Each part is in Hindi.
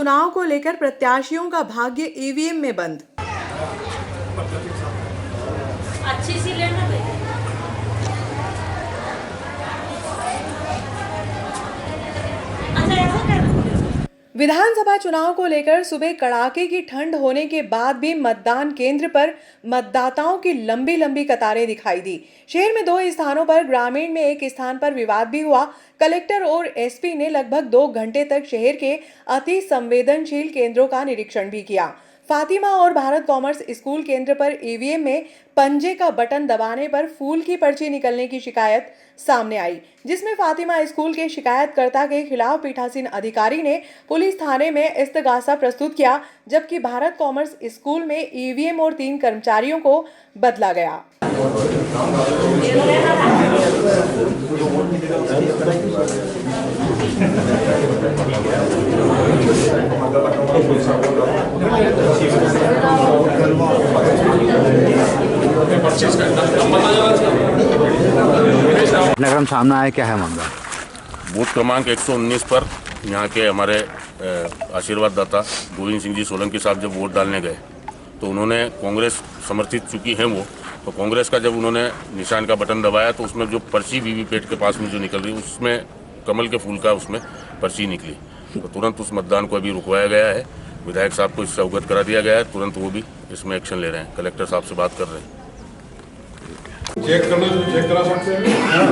चुनाव को लेकर प्रत्याशियों का भाग्य ईवीएम में बंद। अच्छी सी लेना भाई। अच्छा ऐसा कर। विधानसभा चुनाव को लेकर सुबह कड़ाके की ठंड होने के बाद भी मतदान केंद्र पर मतदाताओं की लंबी लंबी कतारें दिखाई दी। शहर में 2 स्थानों पर, ग्रामीण में एक स्थान पर विवाद भी हुआ। कलेक्टर और एसपी ने लगभग 2 घंटे तक शहर के अति संवेदनशील केंद्रों का निरीक्षण भी किया। फातिमा और भारत कॉमर्स स्कूल केंद्र पर ईवीएम में पंजे का बटन दबाने पर फूल की पर्ची निकलने की शिकायत सामने आई, जिसमें फातिमा स्कूल के शिकायतकर्ता के खिलाफ पीठासीन अधिकारी ने पुलिस थाने में इस्तगासा प्रस्तुत किया, जबकि भारत कॉमर्स स्कूल में ईवीएम और 3 कर्मचारियों को बदला गया। नगरम सामने आया, क्या है मामला? बूथ क्रमांक 119 पर यहाँ के हमारे आशीर्वाद दाता गोविंद सिंह जी सोलंकी साहब जब वोट डालने गए तो उन्होंने कांग्रेस समर्थित चुकी हैं वो, तो कांग्रेस का जब उन्होंने निशान का बटन दबाया तो उसमें जो पर्ची वीवीपैट के पास में जो निकल रही उसमें कमल के फूल का उसमें पर्ची निकली, तो तुरंत उस मतदान को अभी रुकवाया गया है। विधायक साहब को इससे अवगत करा दिया गया है, तुरंत वो भी इसमें एक्शन ले रहे हैं। कलेक्टर साहब से बात कर रहे हैं। चेक करना तो चेक करा सकते हैं। हाँ।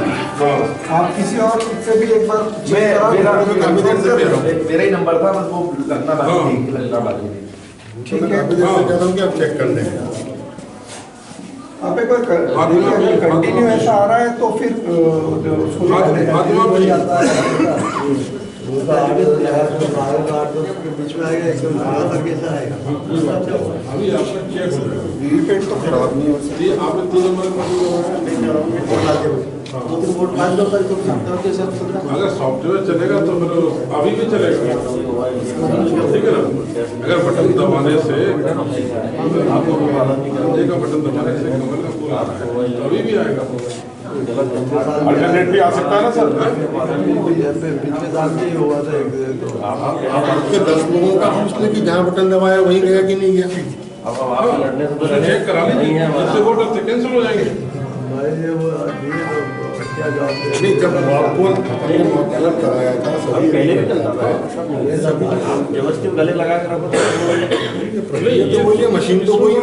आप किसी और से भी एक बार मेरा ही नंबर था, बस वो लगना बाकी थी। ठीक है, आप चेक कर लें। आप एक बार कंटिन्यू ऐसा आ रहा है तो फिर बीच में आएगा एकदम कैसा आएगा। अभी आपका चेक वीवीपैट तो खराब नहीं हो सकती। आपने 3 नंबर अगर सॉफ्टवेयर चलेगा तो फिर अभी भी चलेगा, ठीक है ना। अगर बटन दबाने से आपको बटन दबाने से कमल का फूल आ रहा है, अभी भी आएगा। अल्टरनेट भी आ सकता है ना सर। पिछले साल में हुआ था आपके 10 लोगों का पूछ ले कि जहाँ बटन दबाया वहीं गया कि नहीं गया। अब लड़ने से चेक करा लीजिए, जिससे वोट कैंसिल हो जाएंगे। नहीं, जब गलत कराया था पहले भी चलता था, व्यवस्थित गले लगा कर रखो। ये तो वही है, मशीन तो वही है।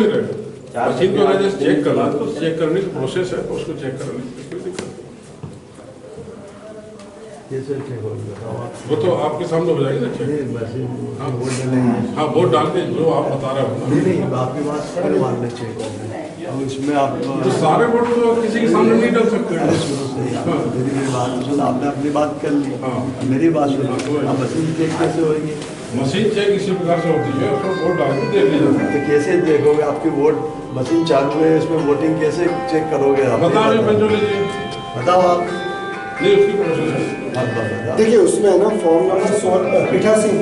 मशीन को अगर चेक करना तो चेक करने की प्रोसेस है, उसको चेक कर लेंगे, कोई दिक्कत वो तो आपके सामने हो जाएगी ना चेक। हाँ, वोट डाल के जो आप बता रहे हो ना। नहीं, आपकी बात चेक अब इसमें आप तो सारे वोट तो किसी के सामने नहीं डाल सकते। मेरी बात सुनो, आपने अपनी बात कर ली। हाँ, मेरी बात सुनो, आप मशीन चेक कैसे होगी? मशीन चेक इसी प्रकार से होती है, उसको वोट डाल के देख लीजिए। तो कैसे देखोगे? आपकी वोट मशीन चालू है, इसमें वोटिंग कैसे चेक करोगे? आप बताओ, लीजिए, बताओ आप। नहीं, उसकी प्रोसेस है। देखिए उसमें है ना फॉर्म नंबर 88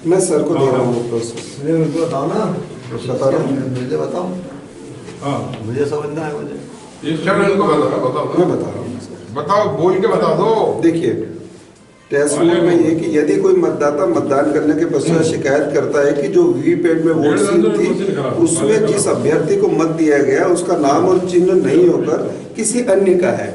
मैं सर को दे रहा हूँ प्रोसेस। बताओ ना, बता रहा हूँ, मुझे बताओ। हाँ, मुझे समझना है। मुझे मैं बता रहा हूँ, बताओ, बोल के बता दो। देखिए टेस्ट में ये कि यदि कोई मतदाता मतदान करने के पश्चात शिकायत करता है कि जो वीवीपैट में वोट स्लिप थी उसमें जिस अभ्यर्थी को मत दिया गया उसका नाम और चिन्ह नहीं होकर किसी अन्य का है,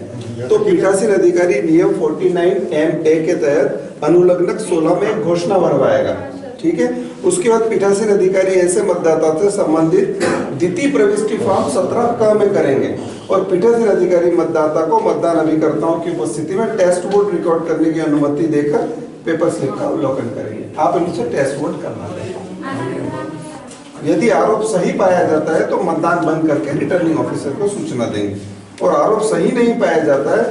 तो पीठासीन अधिकारी नियम 49(m)(a) के तहत अनुलग्नक 16 में घोषणा भरवाएगा। ठीक है, उसके बाद पीठासीन अधिकारी ऐसे मतदाता से संबंधित द्वितीय प्रविष्टि फॉर्म 17 में करेंगे और पीठासीन अधिकारी मतदाता को मतदान अभिकर्ताओं की उपस्थिति में टेस्ट वोट रिकॉर्ड करने की अनुमति देकर पेपर स्लिप का अवलोकन करेंगे। आप इनसे टेस्ट वोट करना देंगे। यदि आरोप सही पाया जाता है तो मतदान बंद करके रिटर्निंग ऑफिसर को सूचना देंगे, और आरोप सही नहीं पाया जाता है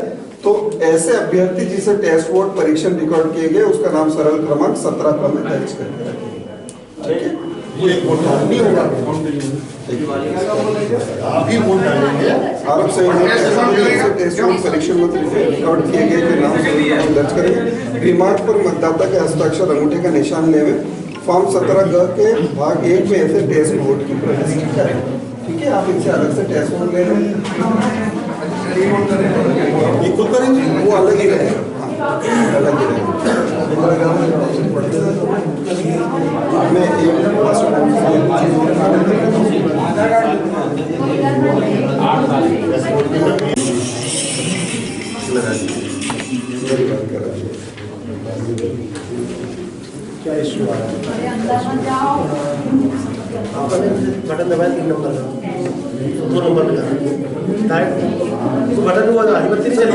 तो ऐसे अभ्यर्थी जिसे टेस्ट वोट परीक्षण रिकॉर्ड किए गए उसका नाम सरल क्रमांक 17 में दर्ज करके रखेंगे। आरोप सही टेस्ट वोट परीक्षण में रिकॉर्ड किए गए के नाम दर्ज करेंगे। रिमार्क पर मतदाता के हस्ताक्षर अंगूठे का निशान लेवे फॉर्म 17 के भाग 1 में ऐसे टेस्ट वोट की प्रविष्टि करें। ठीक है, आप इनसे अलग से टेस्ट ले लें, ये खुद करेंगे, वो अलग ही रहेगा, अलग ही रहेगा। मैं क्या इशू आ रहा है? आपने बटन दबाया 3 नंबर का, 2 नंबर का डायरेक्ट बटन हुआ था, बत्ती नहीं चली,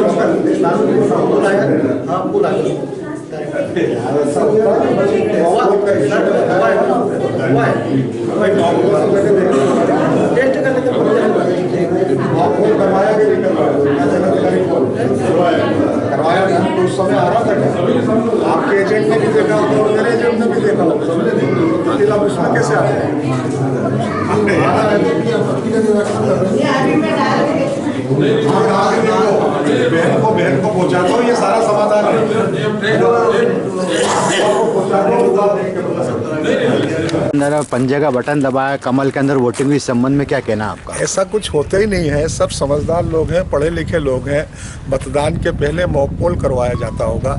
फूल आया, हाँ फूल आ गया टेस्ट करने के करवाया था तो उस समय आ रहा था क्या? आपके एजेंट ने भी देखा होगा और मेरे एजेंट ने भी देखा होगा, समझे नहीं? फिर आप उसमें कैसे आते हैं? बहन को पहुंचा दो, ये सारा समाधान अंदर पंजे का बटन दबाया, कमल के अंदर वोटिंग हुई, इस संबंध में क्या कहना है आपका? ऐसा कुछ होता ही नहीं है, सब समझदार लोग हैं, पढ़े लिखे लोग हैं। मतदान के पहले मॉक पोल करवाया जाता होगा।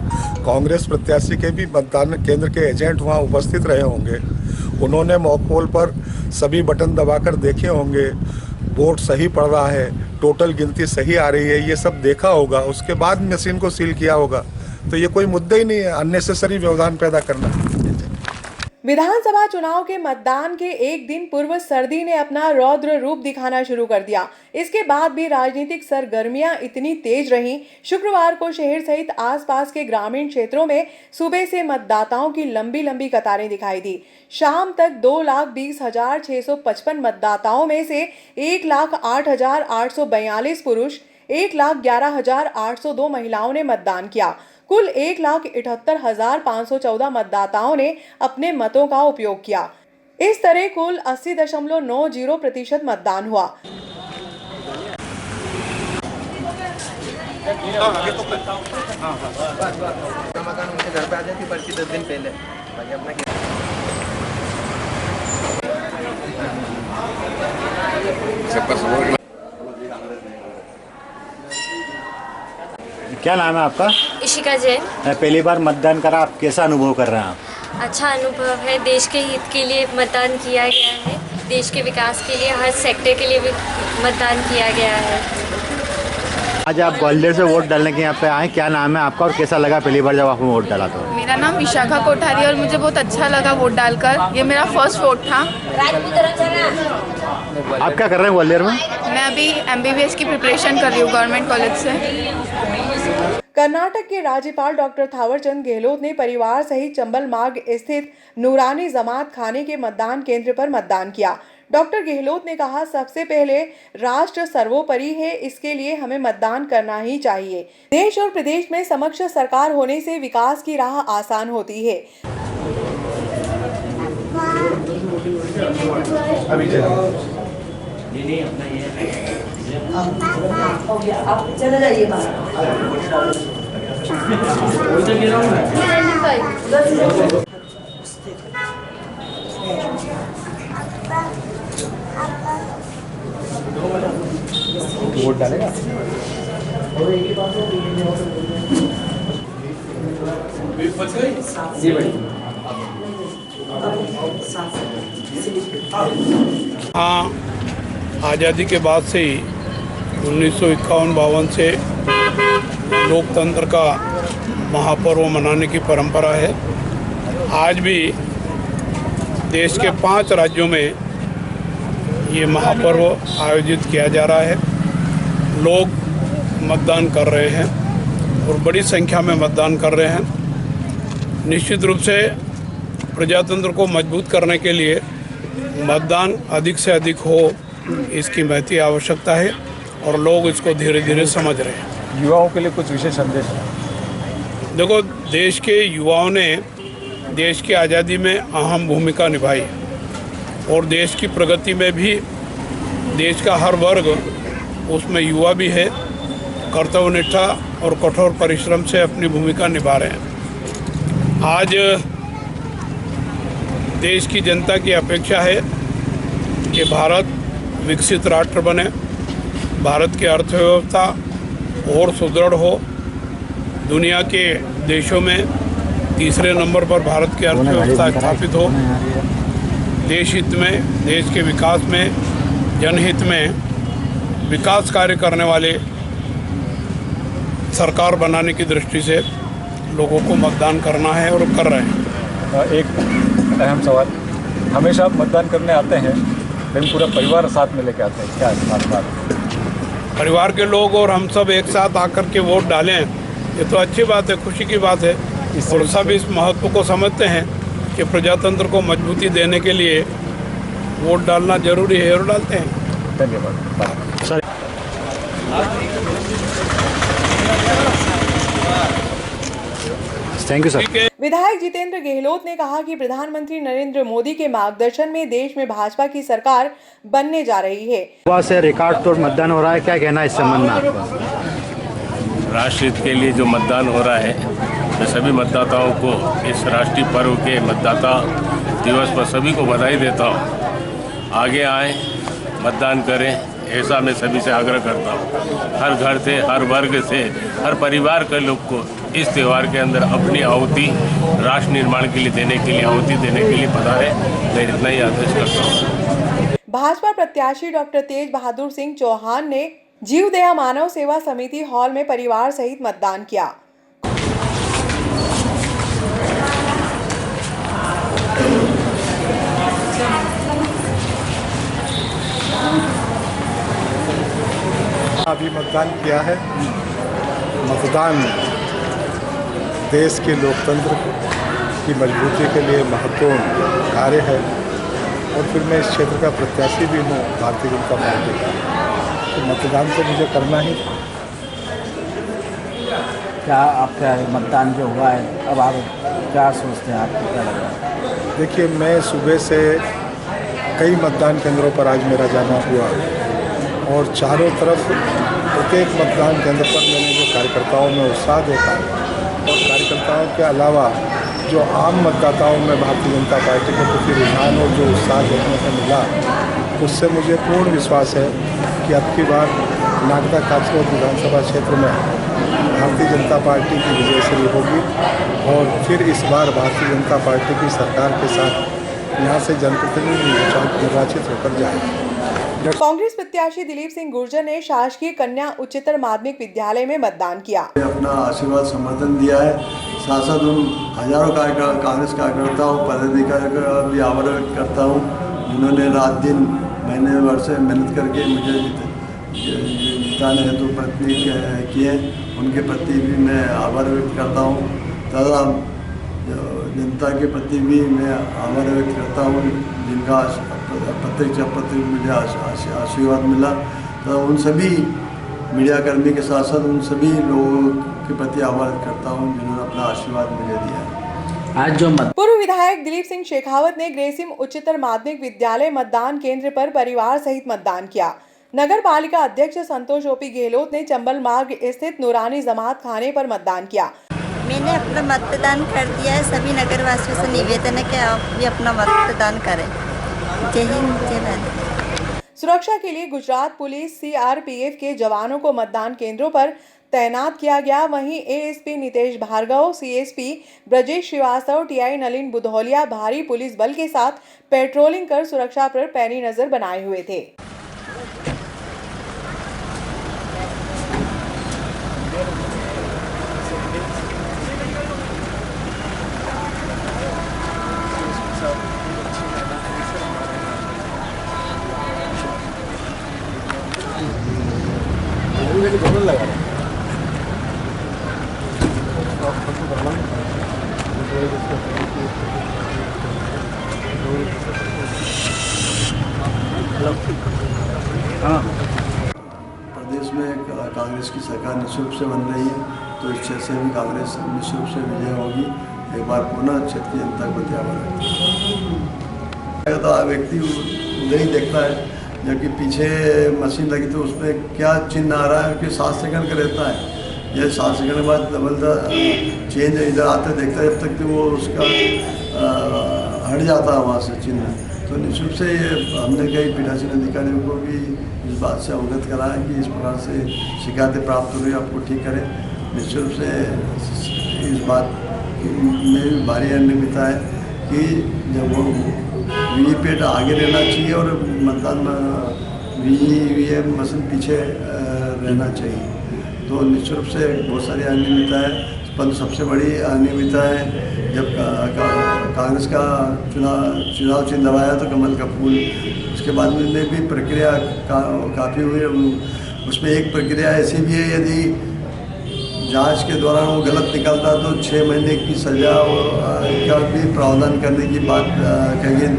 कांग्रेस प्रत्याशी के भी मतदान केंद्र के एजेंट वहाँ उपस्थित रहे होंगे, उन्होंने मॉक पोल पर सभी बटन दबाकर देखे होंगे, वोट सही पड़ रहा है, टोटल गिनती सही आ रही है, ये सब देखा होगा, उसके बाद मशीन को सील किया होगा। तो ये कोई मुद्दा ही नहीं है अननेसेसरी व्यवधान पैदा करना। विधानसभा चुनाव के मतदान के एक दिन पूर्व सर्दी ने अपना रौद्र रूप दिखाना शुरू कर दिया। इसके बाद भी राजनीतिक सरगर्मियां इतनी तेज रहीं, शुक्रवार को शहर सहित आसपास के ग्रामीण क्षेत्रों में सुबह से मतदाताओं की लंबी लंबी कतारें दिखाई दी। शाम तक 2,20,655 मतदाताओं में से 1,08,842 पुरुष, 1,11,802 महिलाओं ने मतदान किया। कुल 1,78,514 मतदाताओं ने अपने मतों का उपयोग किया। इस तरह कुल 80.90% मतदान हुआ। घर पे आ जाती पर्ची 10 दिन पहले, क्या नाम है आपका? इशिका जैन। पहली बार मतदान करा, आप कैसा अनुभव कर रहे हैं आप? अच्छा अनुभव है, देश के हित के लिए मतदान किया गया है, देश के विकास के लिए, हर सेक्टर के लिए भी मतदान किया गया है। आज आप ग्वालियर से वोट डालने के यहाँ पे आए, क्या नाम है आपका और कैसा लगा पहली बार जब आपने वोट डाला? तो मेरा नाम विशाखा कोठारी और मुझे बहुत अच्छा लगा वोट डालकर, ये मेरा फर्स्ट वोट था। आप क्या कर रहे हैं ग्वालियर में? मैं अभी MBBS की प्रिपरेशन कर रही हूँ गवर्नमेंट कॉलेज से। कर्नाटक के राज्यपाल डॉक्टर थावरचंद गहलोत ने परिवार सहित चंबल मार्ग स्थित नूरानी जमात खाने के मतदान केंद्र पर मतदान किया। डॉक्टर गहलोत ने कहा, सबसे पहले राष्ट्र सर्वोपरि है, इसके लिए हमें मतदान करना ही चाहिए। देश और प्रदेश में समक्ष सरकार होने से विकास की राह आसान होती है। आप चले जाइए बाहर। वोट डालेगा। हाँ, आज़ादी के बाद से ही 1951-52 से लोकतंत्र का महापर्व मनाने की परंपरा है। आज भी देश के 5 राज्यों में ये महापर्व आयोजित किया जा रहा है। लोग मतदान कर रहे हैं और बड़ी संख्या में मतदान कर रहे हैं। निश्चित रूप से प्रजातंत्र को मजबूत करने के लिए मतदान अधिक से अधिक हो, इसकी महती आवश्यकता है और लोग इसको धीरे धीरे समझ रहे हैं। युवाओं के लिए कुछ विशेष संदेश? देखो, देश के युवाओं ने देश की आज़ादी में अहम भूमिका निभाई और देश की प्रगति में भी देश का हर वर्ग, उसमें युवा भी है, कर्तव्यनिष्ठा और कठोर परिश्रम से अपनी भूमिका निभा रहे हैं। आज देश की जनता की अपेक्षा है कि भारत विकसित राष्ट्र बने, भारत की अर्थव्यवस्था और सुदृढ़ हो, दुनिया के देशों में तीसरे नंबर पर भारत की अर्थव्यवस्था स्थापित हो, देश हित में, देश के विकास में, जनहित में विकास कार्य करने वाले सरकार बनाने की दृष्टि से लोगों को मतदान करना है और कर रहे हैं। एक अहम सवाल, हमेशा मतदान करने आते हैं लेकिन पूरा परिवार साथ में लेके आते हैं, क्या है बात? परिवार के लोग और हम सब एक साथ आकर के वोट डालें, ये तो अच्छी बात है, खुशी की बात है। और सब इस महत्व को समझते हैं कि प्रजातंत्र को मजबूती देने के लिए वोट डालना जरूरी है और डालते हैं। धन्यवाद सर। Thank you sir. विधायक जितेंद्र गहलोत ने कहा कि प्रधानमंत्री नरेंद्र मोदी के मार्गदर्शन में देश में भाजपा की सरकार बनने जा रही है। वहाँ से रिकॉर्ड तोड़ मतदान हो रहा है, क्या कहना है इस संबंध में आपका? राष्ट्र हित के लिए जो मतदान हो रहा है, मैं सभी मतदाताओं को इस राष्ट्रीय पर्व के मतदाता दिवस पर सभी को बधाई देता हूँ। आगे आएँ, मतदान करें, ऐसा मैं सभी से आग्रह करता हूँ। हर घर से, हर वर्ग से, हर परिवार के लोग को इस त्यौहार के अंदर अपनी आहुति राष्ट्र निर्माण के लिए देने के लिए, आहुति देने के लिए पधारें। मैं इतना ही आदेश करता हूँ। भाजपा प्रत्याशी डॉक्टर तेज बहादुर सिंह चौहान ने जीवदया मानव सेवा समिति हॉल में परिवार सहित मतदान किया। अभी मतदान किया है। मतदान देश के लोकतंत्र की मजबूती के लिए महत्वपूर्ण कार्य है और फिर मैं इस क्षेत्र का प्रत्याशी भी हूँ भारतीय जनता पार्टी का, तो मतदान तो मुझे करना ही। क्या आपका मतदान जो हुआ है, अब आप क्या सोचते हैं, आपको क्या लग रहा है? देखिए, मैं सुबह से कई मतदान केंद्रों पर आज मेरा जाना हुआ और चारों तरफ प्रत्येक मतदान केंद्र पर मैंने जो कार्यकर्ताओं में उत्साह देखा और कार्यकर्ताओं के अलावा जो आम मतदाताओं में भारतीय जनता पार्टी के प्रति रुझान और जो उत्साह देखने को मिला, उससे मुझे पूर्ण विश्वास है कि अब की बार नागदा काछरोद विधानसभा क्षेत्र में भारतीय जनता पार्टी की विजयश्री होगी और फिर इस बार भारतीय जनता पार्टी की सरकार के साथ यहाँ से जनप्रतिनिधि निर्वाचित होकर जाएंगे। कांग्रेस प्रत्याशी दिलीप सिंह गुर्जर ने शासकीय कन्या उच्चतर माध्यमिक विद्यालय में मतदान किया। अपना आशीर्वाद समर्थन दिया है। साथ साथ उन हजारों कांग्रेस कार्यकर्ताओं पदाधिकारियों का भी आभार व्यक्त करता हूँ जिन्होंने रात दिन महीने भर से मेहनत करके मुझे जिताने हेतु प्रयत्न किए, उनके प्रति भी मैं आभार व्यक्त करता हूँ तथा जनता के प्रति भी मैं आभार व्यक्त करता हूँ जिनका प्रत्यक्ष अप्रत्यक्ष मुझे आशीर्वाद मिला। तो उन सभी मीडियाकर्मी के साथ साथ उन सभी लोगों के प्रति आभार करता हूँ जिन्होंने अपना आशीर्वाद मुझे दिया। आज जो पूर्व विधायक दिलीप सिंह शेखावत ने ग्रेसिम उच्चतर माध्यमिक विद्यालय मतदान केंद्र पर परिवार सहित मतदान किया। नगर पालिका अध्यक्ष संतोष ओपी गहलोत ने चंबल मार्ग स्थित नूरानी जमात खाने पर मतदान किया। मैंने अपना मतदान कर दिया है। सभी नगरवासियों से निवेदन है कि आप भी अपना मतदान करें। जय हिंद, जय भारत। सुरक्षा के लिए गुजरात पुलिस सीआरपीएफ के जवानों को मतदान केंद्रों पर तैनात किया गया। वहीं ASP Nitesh Bhargava, CSP Brajesh Srivastava, TI Nalin Budholia भारी पुलिस बल के साथ पेट्रोलिंग कर सुरक्षा पर पैनी नजर बनाए हुए थे। प्रदेश में कांग्रेस की सरकार निश्चित रूप से बन रही है, तो इस क्षेत्र से भी कांग्रेस निश्चित रूप से विजय होगी। एक बार पुनः क्षेत्र की जनता को त्याग व्यक्ति उधर ही देखता है, जबकि पीछे मशीन लगी तो उसमें क्या चिन्ह आ रहा है कि 7 सेकंड का रहता है। यह 7 सेकंड के बाद डबल चेंज इधर आते देखता है, जब तक कि वो उसका हट जाता है वहाँ से चिन्ह। तो तो निश्चित रूप से हमने कई पीठासीन अधिकारियों को भी इस बात से अवगत कराया कि इस प्रकार से शिकायतें प्राप्त हो रही है, आपको ठीक करें। निश्चित रूप से इस बात में भी भारी अनियमितता है कि जब वो वीवीपैट आगे रहना चाहिए और मतदान ईवीएम मशीन पीछे रहना चाहिए। तो निश्चित रूप से बहुत सारी अनियमितता है, पर सबसे बड़ी अनियमितता है जब कांग्रेस का चुनाव चिन्ह दबाया तो कमल का फूल, उसके बाद में भी प्रक्रिया काफ़ी हुई। उसमें एक प्रक्रिया ऐसी भी है, यदि जांच के दौरान वो गलत निकलता तो 6 महीने की सज़ा का भी प्रावधान करने की बात कही गई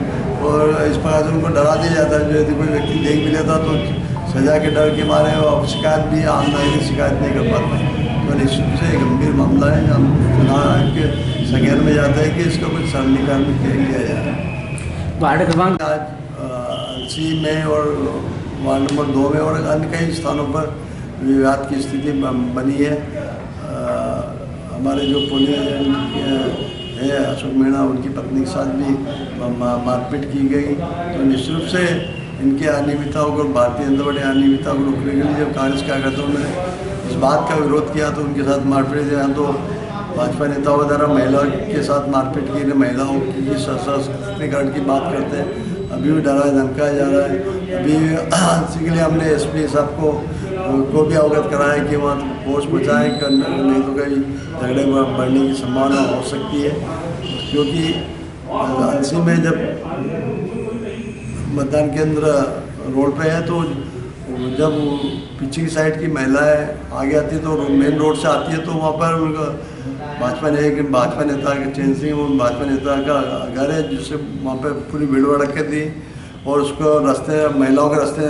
और इस प्रकार से उनको डरा दिया जाता है। जो यदि कोई व्यक्ति देख भी लेता तो सज़ा के डर के मारे वो शिकायत भी ऑनलाइन शिकायत नहीं कर पाते। तो निश्चित रूप से गंभीर मामला है। हम चुनाव के संज्ञान में जाते हैं कि इसका कुछ सरलीकरण किया जाए। वार्ड क्रमांक आज सी में और वार्ड नंबर 2 में और अन्य कई स्थानों पर विवाद की स्थिति बनी है। हमारे जो पुलिस है अशोक मीणा, उनकी पत्नी के साथ भी मारपीट की गई। तो निश्चित रूप से इनके अनियमितताओं को, भारतीय जनता पार्टी अनियमितताओं को रोकने के लिए जब कांग्रेस कार्यकर्ताओं ने इस बात का विरोध किया तो उनके साथ मारपीट किया। तो भाजपा नेताओं द्वारा महिला के साथ मारपीट की, महिलाओं की सशक्तिकरण की बात करते हैं। अभी भी डरा धमकाया जा रहा है। अभी इसी के लिए हमने एसपी साहब को भी अवगत कराया कि वहाँ फोर्स बचाएँ, नहीं तो कई झगड़े बढ़ने की संभावना हो सकती है। क्योंकि अलसी में जब मतदान केंद्र रोड पे है तो जब पीछे की साइड की महिलाएं आगे आती है तो मेन रोड से आती है तो वहाँ पर उनका भाजपा नेता के चैन सिंह, वो भाजपा नेता का घर है जिससे वहाँ पे पूरी भीड़ भड़क थी और उसको रास्ते महिलाओं के रास्ते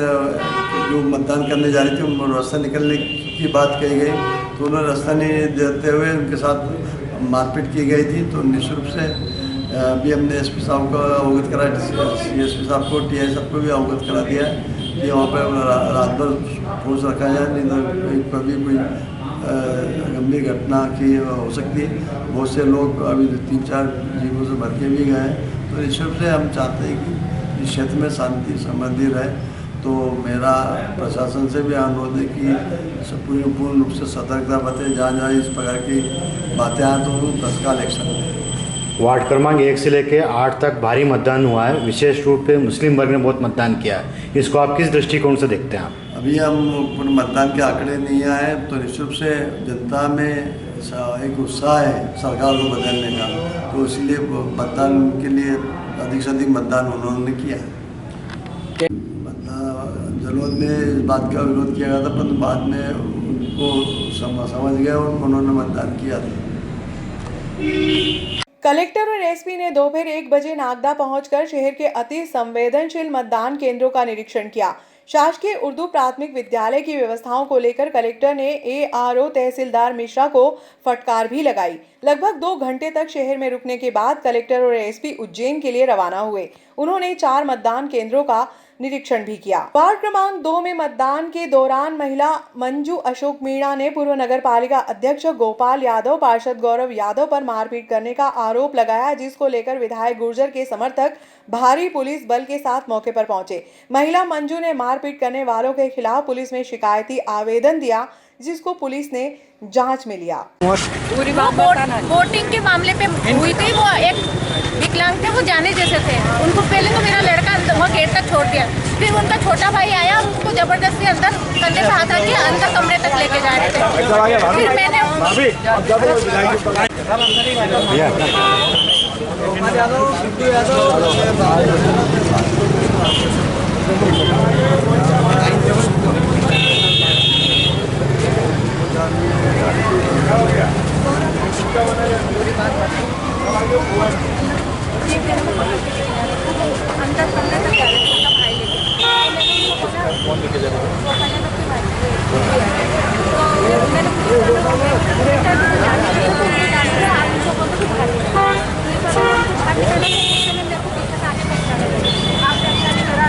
जो मतदान करने जा रही थी रास्ता निकलने की बात कही गई तो उन्होंने रास्ता नहीं देते हुए उनके साथ मारपीट की गई थी। तो निश्चित रूप से अभी हमने एसपी साहब को अवगत कराया, एसपी साहब को, टीआई साहब को भी अवगत करा दिया है कि वहाँ पर रात भर फोर्स रखा जाए, नहीं तो कभी कोई गंभीर घटना की हो सकती है। बहुत से लोग अभी 3-4 जीवों से भर के भी गए हैं। तो निश्चित रूप से हम चाहते हैं कि इस क्षेत्र में शांति समृद्धि रहे। तो मेरा प्रशासन से भी अनुरोध है कि पूर्ण रूप से सतर्कता बरतें, जहाँ इस प्रकार की बातें आए तो तत्काल एक्शन लें। वार्ड क्रमांक 1 से लेकर 8 तक भारी मतदान हुआ है, विशेष रूप से मुस्लिम वर्ग ने बहुत मतदान किया है। इसको आप किस दृष्टिकोण से देखते हैं? आप अभी हम पूर्ण मतदान के आंकड़े नहीं आए तो निश्चित रूप से जनता में एक उत्साह है सरकार को बदलने का, तो इसलिए मतदान के लिए अधिक से अधिक मतदान उन्होंने किया। जलोद में इस बात का विरोध किया गया था परंतु बाद में उनको समझ गए और उन्होंने मतदान किया था। कलेक्टर और एसपी ने दोपहर 1 बजे नागदा पहुंचकर शहर के अति संवेदनशील मतदान केंद्रों का निरीक्षण किया। शासकीय उर्दू प्राथमिक विद्यालय की व्यवस्थाओं को लेकर कलेक्टर ने एआरओ तहसीलदार मिश्रा को फटकार भी लगाई। लगभग 2 घंटे तक शहर में रुकने के बाद कलेक्टर और एसपी उज्जैन के लिए रवाना हुए। उन्होंने 4 मतदान केंद्रों का निरीक्षण भी किया। वार्ड क्रमांक 2 में मतदान के दौरान महिला मंजू अशोक मीणा ने पूर्व नगर पालिका अध्यक्ष गोपाल यादव, पार्षद गौरव यादव पर मारपीट करने का आरोप लगाया, जिसको लेकर विधायक गुर्जर के समर्थक भारी पुलिस बल के साथ मौके पर पहुंचे। महिला मंजू ने मारपीट करने वालों के खिलाफ पुलिस में शिकायती आवेदन दिया, जिसको पुलिस ने जांच में लिया। पूरी वोटिंग के मामले पे हुई थी। वो एक विकलांग थे, वो जाने जैसे थे। उनको पहले तो मेरा लड़का वहाँ गेट तक छोड़ दिया, फिर उनका छोटा भाई आया और उनको जबरदस्ती अंदर कंधे पे हाथ रख के अंदर कमरे तक लेके जा रहे थे। फिर मैंने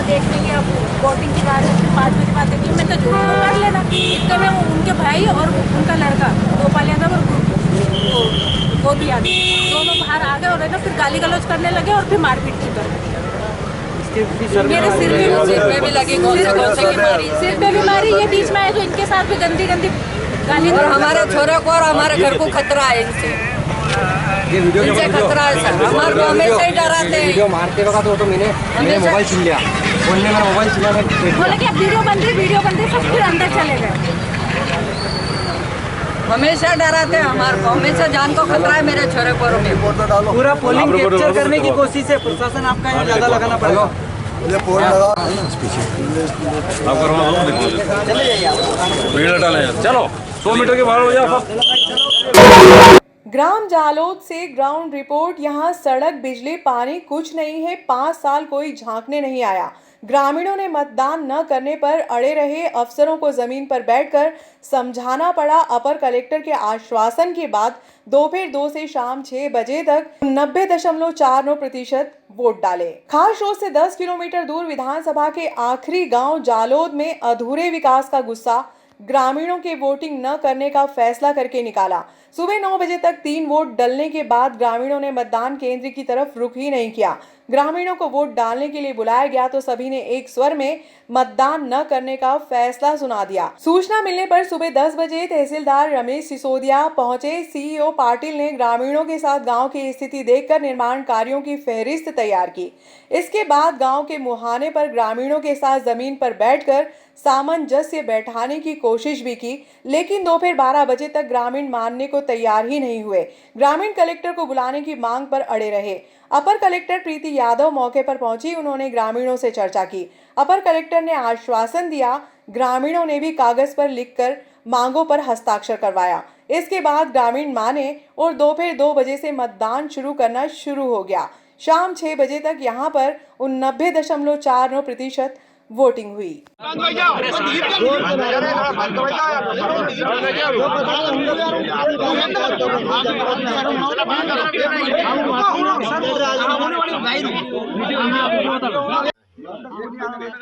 देखेंगे अब वोटिंग की बात है, 5 बजे बात है, मैं तो झूठ कर लेना। इतने में उनके भाई और उनका लड़का गोपाल यादव और गोपी यादव दोनों बाहर आ गए और फिर गाली गलौज करने लगे और फिर मारपीट की कर आपके भी सर मेरे सिर पे भी लगी, कौन से की मारी, सिर पे भी मारी। ये बीच में आए तो इनके साथ भी गंदी गंदी गाली। और हमारे छोरे को और हमारे घर को खतरा है इनसे, इनसे खतरा है सर। हमारे को हमेशा ही डराते हैं। वीडियो मारते वक्त तो मैंने मोबाइल छीन लिया, बोलने में मोबाइल छीना। बोले कि अब वीडियो बंद है, सब फिर अंदर चले गए। हमेशा डराते हैं हमारे को, हमेशा जान को खतरा है मेरे छोरे को। पूरा पोलिंग कैप्चर करने की कोशिश है, प्रशासन आपका यहाँ ज़्यादा लगाना पड़ेगा। चलो 100 मीटर के बाहर हो जाओ। ग्राम जालोद से ग्राउंड रिपोर्ट। यहाँ सड़क, बिजली, पानी कुछ नहीं है। 5 साल कोई झांकने नहीं आया। ग्रामीणों ने मतदान न करने पर अड़े रहे। अफसरों को जमीन पर बैठकर समझाना पड़ा। अपर कलेक्टर के आश्वासन के बाद दोपहर 2 से शाम 6 बजे तक 90.49% वोट डाले। खारशोद से 10 किलोमीटर दूर विधानसभा के आखिरी गांव जालोद में अधूरे विकास का गुस्सा ग्रामीणों के वोटिंग न करने का फैसला करके निकाला। सुबह 9 बजे तक 3 वोट डलने के बाद ग्रामीणों ने मतदान केंद्र की तरफ रुख ही नहीं किया। ग्रामीणों को वोट डालने के लिए बुलाया गया तो सभी ने एक स्वर में मतदान न करने का फैसला सुना दिया। सूचना मिलने पर सुबह 10 बजे तहसीलदार रमेश सिसोदिया पहुंचे। सीईओ पाटिल ने ग्रामीणों के साथ गांव की स्थिति देखकर निर्माण कार्यों की फहरिस्त तैयार की। इसके बाद गांव के मुहाने पर ग्रामीणों के साथ जमीन पर बैठकर सामंजस्य बैठाने की कोशिश भी की, लेकिन दोपहर 12 बजे तक ग्रामीण मानने को तैयार ही नहीं हुए। ग्रामीण कलेक्टर को बुलाने की मांग पर अड़े रहे। अपर कलेक्टर प्रीति यादव मौके पर पहुंची। उन्होंने ग्रामीणों से चर्चा की। अपर कलेक्टर ने आश्वासन दिया। ग्रामीणों ने भी कागज पर लिखकर मांगों पर हस्ताक्षर करवाया। इसके बाद ग्रामीण माने और दोपहर 2 बजे से मतदान शुरू करना शुरू हो गया। शाम 6 बजे तक यहाँ पर 90.49% वोटिंग हुई।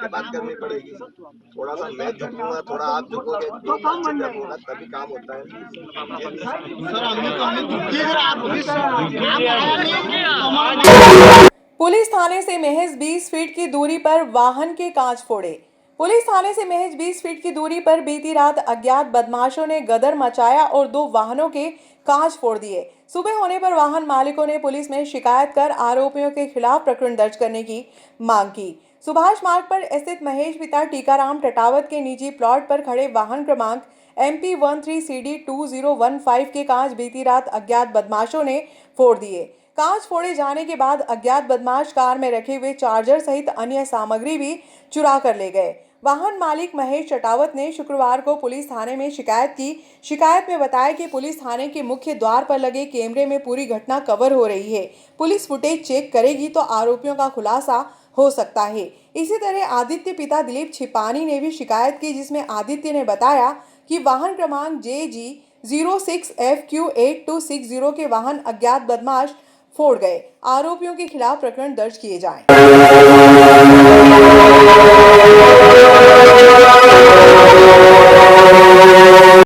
बात करनी पड़ेगी, थोड़ा सा मैं झुकूंगा, थोड़ा आप झुकोगे, तभी काम होता है। पुलिस थाने से महज 20 फीट की दूरी पर वाहन के कांच फोड़े। पुलिस थाने से महज 20 फीट की दूरी पर बीती रात अज्ञात बदमाशों ने गदर मचाया और 2 वाहनों के कांच फोड़ दिए। सुबह होने पर वाहन मालिकों ने पुलिस में शिकायत कर आरोपियों के खिलाफ प्रकरण दर्ज करने की मांग की। सुभाष मार्ग पर स्थित महेश पिता टीकाराम टटावत के निजी प्लॉट पर खड़े वाहन क्रमांक MP 13CD 2015 के कांच बीती रात अज्ञात बदमाशों ने फोड़ दिए। कांच फोड़े जाने के बाद अज्ञात बदमाश कार में रखे हुए चार्जर सहित अन्य सामग्री भी चुरा कर ले गए। वाहन मालिक महेश चटावत ने शुक्रवार को पुलिस थाने में शिकायत की। शिकायत में बताया कि पुलिस थाने के मुख्य द्वार पर लगे कैमरे में पूरी घटना कवर हो रही है। पुलिस फुटेज चेक करेगी तो आरोपियों का खुलासा हो सकता है। इसी तरह आदित्य पिता दिलीप छिपानी ने भी शिकायत की, जिसमें आदित्य ने बताया कि वाहन क्रमांक JG 06FQ8260 के वाहन अज्ञात बदमाश फोड़ गए। आरोपियों के खिलाफ प्रकरण दर्ज किए जाएं।